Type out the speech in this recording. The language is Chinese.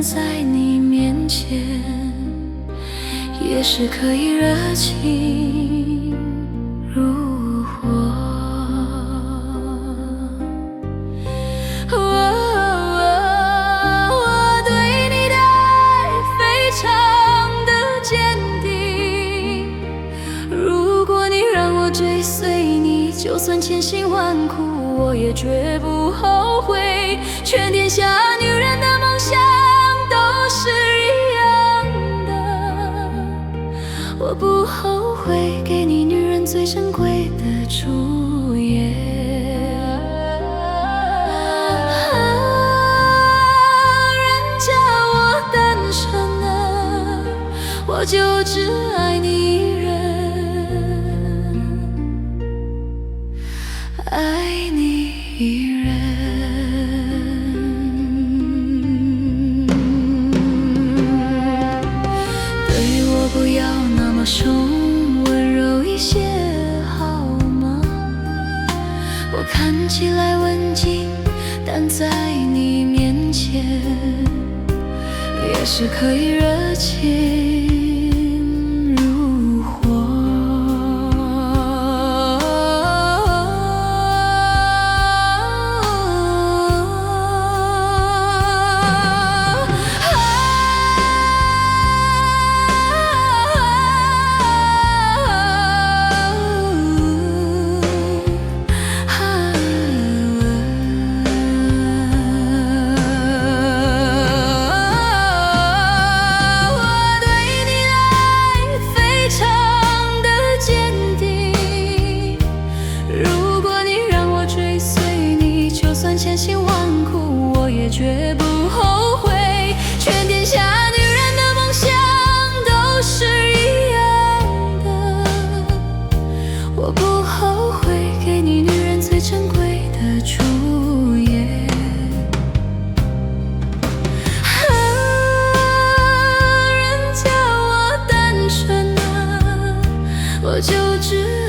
在你面前，也是可以热情如火。我对你的爱非常的坚定，如果你让我追随你，就算千辛万苦，我也绝不后悔。全天下女人的梦想都是一样的，我不后悔给你女人最珍贵的初夜。人家我单纯的，我就只爱你一人，爱你一人。不要那么凶，温柔一些好吗？我看起来文静，但在你面前也是可以热情如火。千辛万苦，我也绝不后悔。全天下女人的梦想都是一样的，我不后悔给你女人最珍贵的初夜。人家我单纯的，我就只